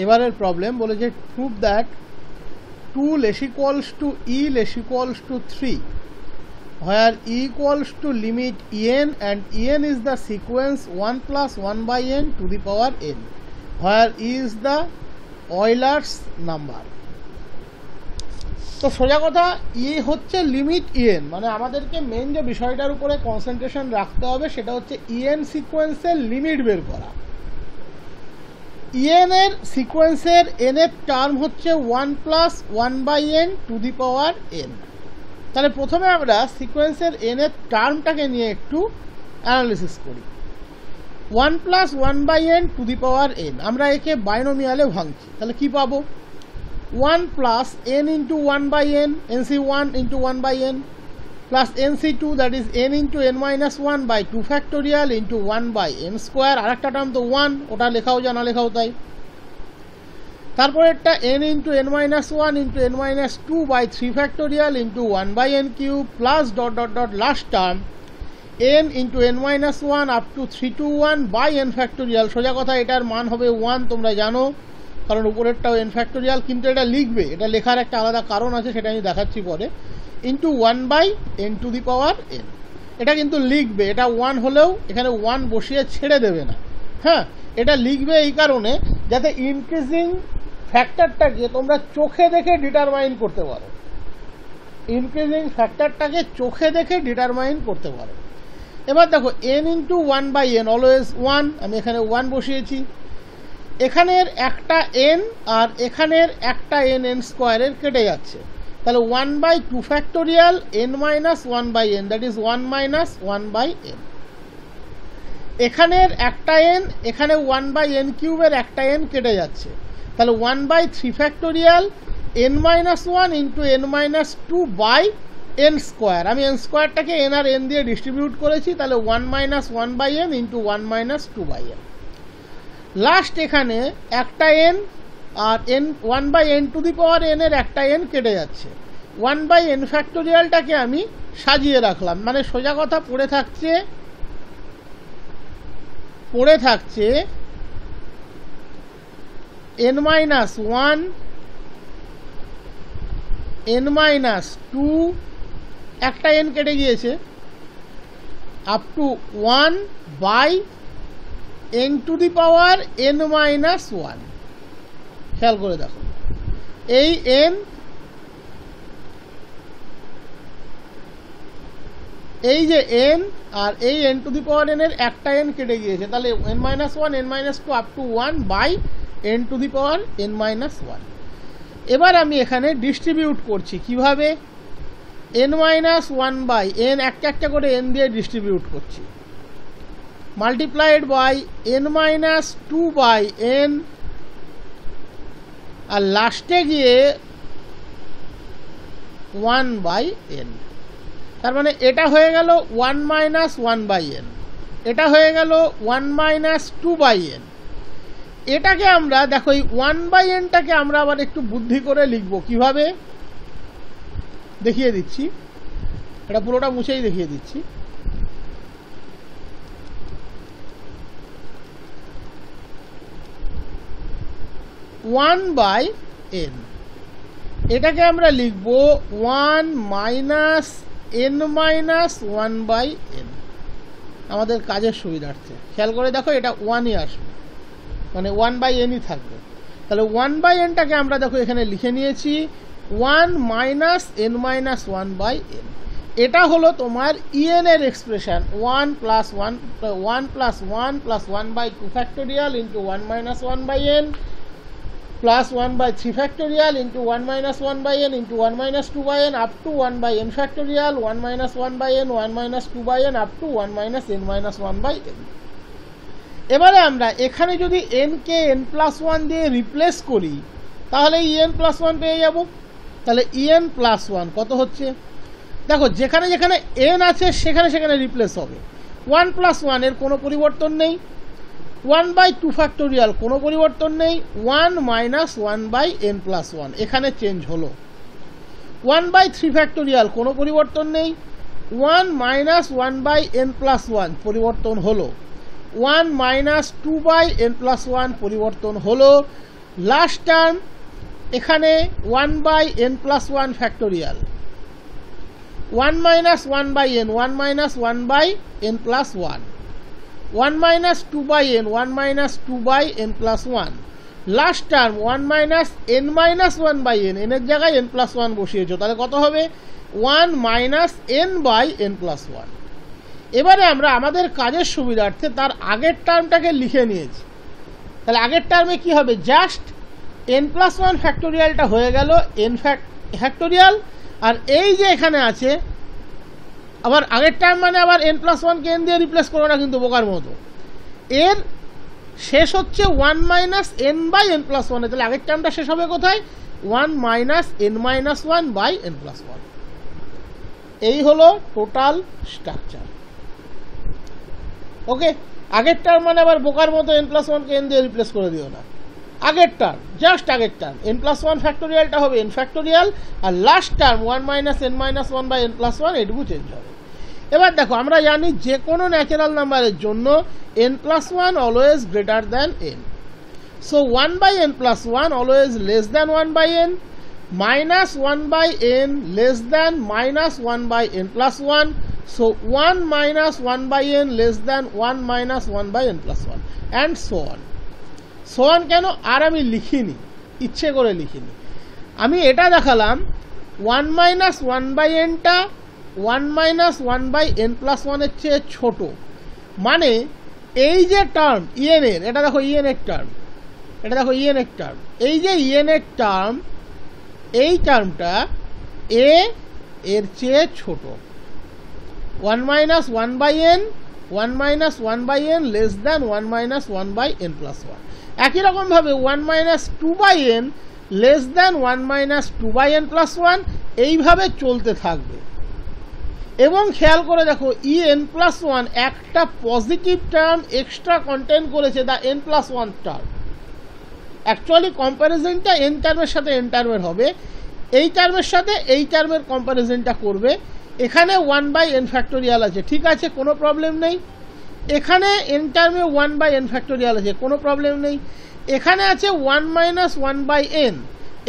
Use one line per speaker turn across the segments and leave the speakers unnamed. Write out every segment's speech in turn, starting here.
এবারের প্রবলেম বলেছে prove that 2 less equals to e less equals to 3 where e equals to limit en and en is the sequence 1 plus 1 by n to the power n where e is the Euler's number. তো সোজা কথা ই হচ্ছে limit EN, মানে আমাদেরকে main যে বিষয়টার উপরে concentration রাখতে হবে সেটা হচ্ছে ইএন সিকোয়েন্সের লিমিট বের করা। ইএন এর সিকোয়েন্সের এন এর টার্ম হচ্ছে 1 plus 1 by n to the power n. তাহলে প্রথমে আমরা সিকোয়েন্সের এন এর টার্মটাকে নিয়ে একটু অ্যানালিসিস করি। 1 plus 1 by n to the power n, আমরা একে বাইনোমিয়ালে ভাঙছি, তাহলে কি পাবো? 1 plus n into 1 by n, nc1 into 1 by n plus nc2 that is n into n minus 1 by 2 factorial into 1 by n square, আর একটা term তো 1, ওটা লেখাও যা না লেখাও তাই। তারপর একটা n into n minus 1 into n minus 2 by 3 factorial into 1 by n cube plus dot dot dot last term n into n minus 1 up to 3 to 1 by n factorial। সোজা কথা এটার মান হবে 1, তোমরা জানো, কারণ উপরেরটাও n ফ্যাক্টোরিয়াল, কিন্তু এটা লিখবে, এটা লেখার একটা আলাদা কারণ আছে, সেটা আমি দেখাচ্ছি পরে। Into 1 by n to the power n, এটা কিন্তু লিখবে, এটা 1 হলেও এখানে 1 বসিয়ে ছেড়ে দেবে না। হ্যাঁ, এটা লিখবে এই কারণে যাতে ইনক্রিজিং ফ্যাক্টরটাকে তোমরা চোখে দেখে ডিটারমাইন করতে পারো, ইনক্রিজিং ফ্যাক্টরটাকে চোখে দেখে ডিটারমাইন করতে পারো। এবার দেখো n into 1 by n always 1, আমি এখানে 1 বসিয়েছি। এখানের একটা n আর এখানের একটা n n স্কোয়ারের কেটে যাচ্ছে, তাহলে 1 by 2 factorial n minus 1 by n, that is 1 minus 1 by n। এখানের একটা n, এখানে 1 বাই n কিউবের একটা n কেটে যাচ্ছে, তাহলে 1 by 3 factorial n minus 1 into n minus 2 by n square, আমি n স্কোয়ারটাকে n আর n দিয়ে ডিস্ট্রিবিউট করেছি, তাহলে 1 minus 1 by n into 1 minus 2 by n। Last এখানে একটা n আর n 1 by n to the power n এর একটা n কেটে যাচ্ছে, 1 বাই n ফ্যাক্টোরিয়ালটাকে আমি সাজিয়ে রাখলাম, মানে সোজা কথা পড়ে থাকছে n মাইনাস 1 n মাইনাস 2, একটা n কেটে গিয়েছে, up to 1 by n to the power n minus 1। খেয়াল করে দেখো, এই n, এই যে n আর এই n to the power n এর একটা n কেটে গিয়েছে, তাহলে n minus 1 n minus 2 up to 1 by n to the power n minus 1। এবার আমি এখানে ডিস্ট্রিবিউট করছি কিভাবে? n মাইনাস 1 বাই n, একটা একটা করে n দিয়ে ডিস্ট্রিবিউট করছি, multiplied by n minus 2 by n, আর লাস্টে গিয়ে 1 বাই n। তার মানে এটা হয়ে গেল 1 মাইনাস 1 বাই n, এটা হয়ে গেল 1 মাইনাস 2 বাই n। এটাকে আমরা দেখো, এই 1 বাই nটাকে আমরা আবার একটু বুদ্ধি করে লিখবো, কিভাবে দেখিয়ে দিচ্ছি, এটা পুরোটা মুছেই দেখিয়ে দিচ্ছি। 1 বাই n, এটাকে আমরা লিখব 1 minus n minus 1 by n, আমাদের কাজের সুবিধার্থে। খেয়াল করে দেখো, এটা 1ই আসবে, মানে 1 বাই nই থাকবে। তাহলে 1 বাই nটাকে আমরা দেখো এখানে লিখে নিয়েছি 1 minus n minus 1 by n। এটা হলো তোমার en এর expression, 1 plus 1 plus 1 plus 1 by 2 factorial into 1 minus 1 by n plus 1 by 3 factorial into 1 minus 1 by n into 1 minus 2 by n up to 1 by n factorial, 1 minus 1 by n, 1 minus 2 by n up to 1 minus n minus 1 by n। এবারে আমরা এখানে যদি n কে n plus 1 দিয়ে replace করি তাহলে en plus 1 পেয়ে যাব। তাহলে en plus 1 কত হচ্ছে? দেখো, যেখানে যেখানে n আছে সেখানে সেখানে রিপ্লেস হবে। 1 plus 1 এর কোনো পরিবর্তন নেই, 1 by 2 factorial কোনো পরিবর্তন নেই, 1 minus 1 by n plus 1 এখানে চেঞ্জ হলো। 1 by 3 factorial কোনো পরিবর্তন নেই, 1 minus 1 by n plus 1 পরিবর্তন হলো, 1 minus 2 by n plus 1 পরিবর্তন হলো, লাস্ট টার্ম এখানে 1/n+1 factorial, 1 - 1/n, 1 - 1/n+1, 1 - 2/n, 1 - 2/n+1, last term 1 - n - 1/n, n এর জায়গায় n+1 বসিয়েছো, তাহলে কত হবে 1 - n/n+1। এবারে আমরা আমাদের কাজের সুবিধার্থে তার আগের টার্মটাকে লিখে নিয়েছি। তাহলে আগের টার্মে কি হবে, জাস্ট n+1 ফ্যাক্টোরিয়ালটা হয়ে গেল n ফ্যাক্টোরিয়াল, আর এই যে এখানে আছে আবার আগের টার্ম মানে আবার n+1কে n দিয়ে রিপ্লেস করো না কিন্তু বোকার মতো, এর শেষ হচ্ছে 1 - n/n+1, তাহলে আগের টার্মটা শেষ হবে কোথায়, 1 - n - 1/n+1। এই হলো টোটাল স্ট্রাকচার। ওকে, আগের টার্ম মানে আবার বোকার মতো n+1কে n দিয়ে রিপ্লেস করে দিও না, আগের টার্ম জাস্ট আগের টার্ম n+1 ফ্যাক্টোরিয়ালটা হবে n ফ্যাক্টোরিয়াল, আর লাস্ট টার্ম 1 - n - 1/n+1 এটুকু চেঞ্জ হবে। এবার দেখো আমরা জানি যে কোনো ন্যাচারাল নাম্বারের জন্য n+1 always greater than n, so 1/n+1 always less than 1/n, -1/n less than -1/n+1, so 1 - 1/n less than 1 - 1/n+1 and so on. so on কেন আর আমি লিখিনি, ইচ্ছে করে লিখিনি, আমি এটা দেখালাম 1 - 1/nটা 1 - 1/n+1 এর চেয়ে ছোট, মানে এই যে টার্ম en এর, এটা দেখো en এর টার্ম, এটা দেখো en এর টার্ম, এই যে en এর টার্ম, এই টার্মটা a এর চেয়ে ছোট, 1 - 1/n 1 - 1/n less than 1 - 1/n+1। একই রকমভাবে 1 - 2/n লেস দ্যান 1 - 2/n+1, এইভাবে চলতে থাকবে। এবং খেয়াল করে দেখো en+1 একটা পজিটিভ টার্ম এক্সট্রা কন্টেন্ট করেছে, দ্য n+1 টার্ম। অ্যাকচুয়ালি কম্প্যারিজনটা n টার্মের সাথে n টার্মের হবে, এই টার্মের সাথে এই টার্মের কম্প্যারিজনটা করবে। এখানে 1/n ফ্যাক্টোরিয়াল আছে, ঠিক আছে, কোনো প্রবলেম নেই। এখানে n টার্মে 1/n ফ্যাক্টোরিয়াল আছে, কোনো প্রবলেম নেই। এখানে আছে 1 - 1/n,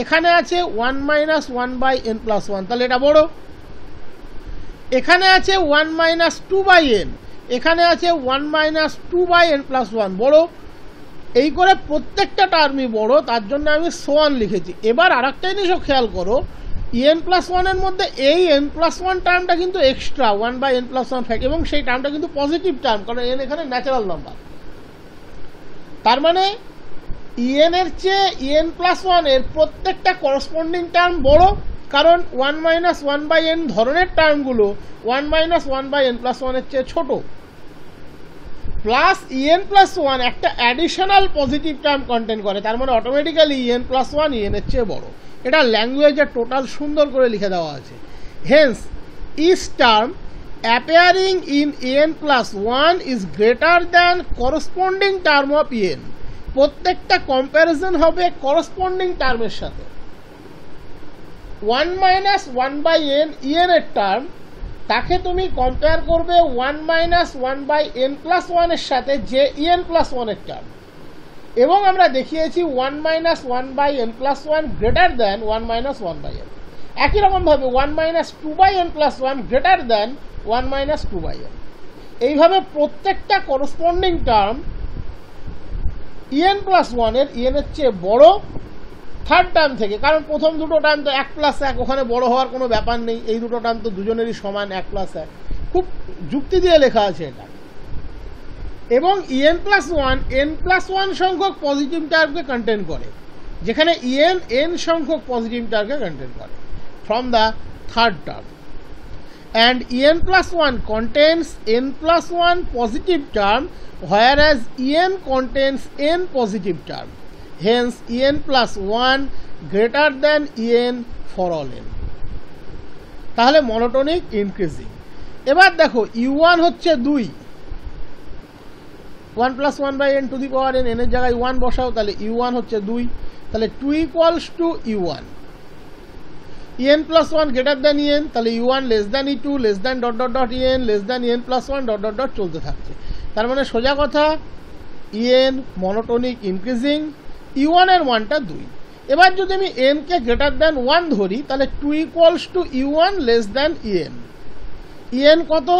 এখানে আছে 1 - 1/n+1, তাহলে এটা বড়। এখানে আছে 1 - 2/n, এখানে আছে 1 - 2/n+1, বড়। এই করে প্রত্যেকটা টার্মই বড়, তার জন্য আমি সোয়ান লিখেছি। এবার আরেকটা জিনিসও খেয়াল করো, n+1 এর মধ্যে এই n+1 টার্মটা কিন্তু এক্সট্রা 1/n+1 ফ্যাক্ট, এবং সেই টার্মটা কিন্তু পজিটিভ টার্ম, কারণ n এখানে ন্যাচারাল নাম্বার। তার মানে en এর চেয়ে n+1 এর প্রত্যেকটা করসপন্ডিং টার্ম বড়, কারণ 1 - 1/n ধরনের টার্মগুলো 1 - 1/n+1 এর চেয়ে ছোট, প্লাস en+1 একটা অ্যাডিশনাল পজিটিভ টার্ম কন্টেন্ট করে, তার মানে অটোমেটিক্যালি en+1 en এর চেয়ে বড়। এটা ল্যাঙ্গুয়েজে টোটাল সুন্দর করে লিখে দেওয়া আছে। Hence each term appearing in en+1 is greater than corresponding term of en। প্রত্যেকটা কম্প্যারিজন হবে করসপন্ডিং টার্মের সাথে। 1 - 1/n en এর টার্ম, তাকে তুমি কম্পেয়ার করবে 1 - 1/n+1 এর সাথে, যে en+1 এর টার্ম, এবং আমরা দেখিয়েছি 1 - 1/n+1 গ্রেটার দ্যান 1 - 1/n। একই রকমভাবে 1 - 2/n+1 গ্রেটার দ্যান 1 - 2/n। এইভাবে প্রত্যেকটা করসপন্ডিং টার্ম en+1 এর en এর চেয়ে বড় থার্ড টার্ম থেকে, কারণ প্রথম দুটো টার্ম তো 1 + 1, ওখানে বড় হওয়ার কোনো ব্যাপার নেই। এই দুটো টার্ম তো দুজনেরই সমান 1 + 1, খুব যুক্তি দিয়ে লেখা আছে এটা। এবং en+1 n+1 সংখ্যক পজিটিভ টার্মকে কন্টেন্ট করে, যেখানে n সংখ্যক পজিটিভ টার্মকে কন্টেন্ট করে from the third term, and en+1 contains n+1 positive term, whereas en contains n positive term. Hence en+1 greater than en for all n. তাহলে monotonic increasing. এবার দেখো u1 হচ্ছে 2, 1 + 1/n two the power n, n এর জায়গায় 1 বসাও, তাহলে u1 হচ্ছে 2, তাহলে 2 = u1। en+1 greater than en, তাহলে u1 less than e2 less than ... en less than en+1 ... চলতে থাকছে। তার মানে সোজা কথা en মনোটোনিক ইনক্রিজিং, E1 এর মানটা 2। এবার যদি আমি n কে গ্রেটার দ্যান 1 ধরি তাহলে 2 equals to E1 less than En। En কত?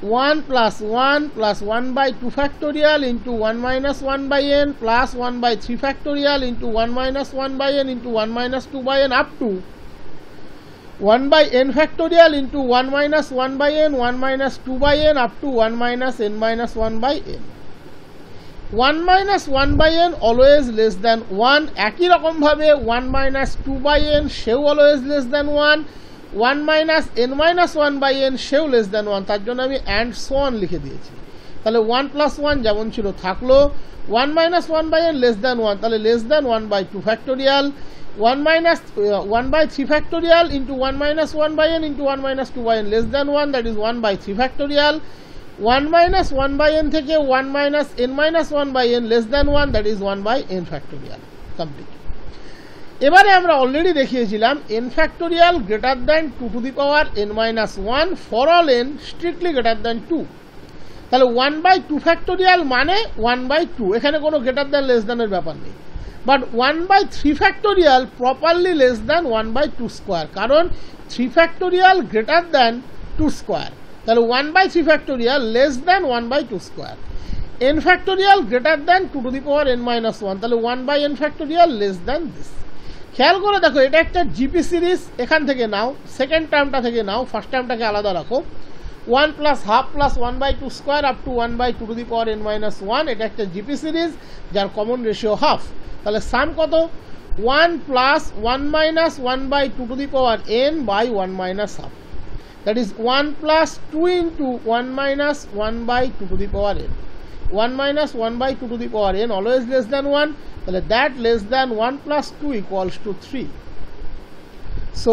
1 plus 1 plus 1 by 2 factorial into 1 minus 1 by n plus 1 by 3 factorial into 1 minus 1 by n into 1 minus 2 by n up to 1 by n factorial into 1 minus 1 by n, 1 minus 2 by n up to 1 minus n minus 1 by n. 1 minus 1 by n always less than 1. একই রকম ভাবে 1 minus 2 by n সেও always less than 1. 1 minus n minus 1 by n সেও less than 1। তার জন্য আমি and so on লিখে দিয়েছি। তাহলে 1 plus 1 যেমন ছিল থাকলো, 1 minus 1 by n less than 1, তাহলে less than 1 by 2 factorial, 1 minus 1 by 3 factorial into 1 minus 1 by n into 1 minus 2 by n less than 1, that is 1 by 3 factorial, 1 minus 1 by n থেকে 1 minus n minus 1 by n less than 1, that is 1 by n factorial, complete। এবারে আমরা already দেখিয়েছিলাম n factorial greater than 2 to the power n minus 1 for all n strictly greater than 2। তাহলে 1 by 2 factorial মানে 1 by 2, এখানে কোনো greater than less than এর ব্যাপার নেই। But 1 by 3 factorial properly less than 1 by 2 square, কারণ 3 factorial greater than 2 square, তাহলে 1 by 3 factorial less than 1 by 2 square। n factorial greater than 2 to the power n minus 1, তাহলে 1 by n factorial less than this। খেয়াল করে দেখো এটা একটা GP series, এখান থেকে নাও, সেকেন্ড টার্মটা থেকে নাও, ফার্স্ট টার্মটাকে আলাদা রাখো। 1 plus half plus 1 by 2 square up to 1 by 2 to the power n minus 1, এটা একটা জিপি সিরিজ যার কমন রেশিও হাফ। তাহলে সাম কত? 1 plus 1 minus 1 by 2 to the power n by 1 minus half, that is 1 plus 2 into 1 minus 1 by 2 to the power n, 1 minus 1 by 2 to the power n always less than 1, তাহলে that less than 1 plus 2 equals to 3। so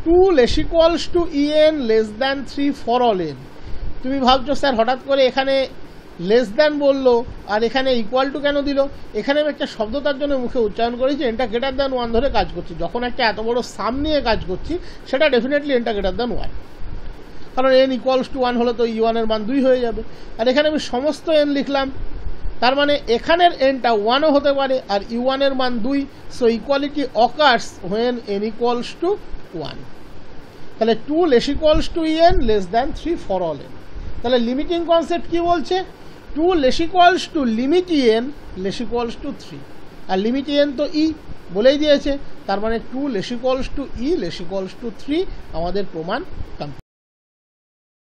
2 less equals to En less than 3 for all n। তুমি ভাবছো sir হঠাৎ করে এখানে less than বললো আর এখানে equal to কেন দিল? এখানে আমি একটা শব্দ তার জন্য মুখে উচ্চারণ করেছি, এনটা গ্রেটার দ্যান 1 ধরে কাজ করছি। যখন একটা এত বড় সাম নিয়ে কাজ করছি সেটা ডেফিনেটলি এনটা গ্রেটার দ্যান 1, কারণ n ইকুয়ালস টু 1 হলে তো E1 এর মান 2 হয়ে যাবে। আর এখানে আমি সমস্ত n লিখলাম, তার মানে এখানের nটা 1ও হতে পারে আর E1 এর মান 2। So equality occurs when n equals to 1। তাহলে 2 less equals to En less than 3 for all n। তাহলে লিমিটিং কনসেপ্ট কি বলছে? 2 less equals to limit En less equals to 3, আর লিমিট En তো E বলেই দিয়েছে, তার মানে 2 less equals to E less equals to 3 আমাদের প্রমাণ কমপ্লিট।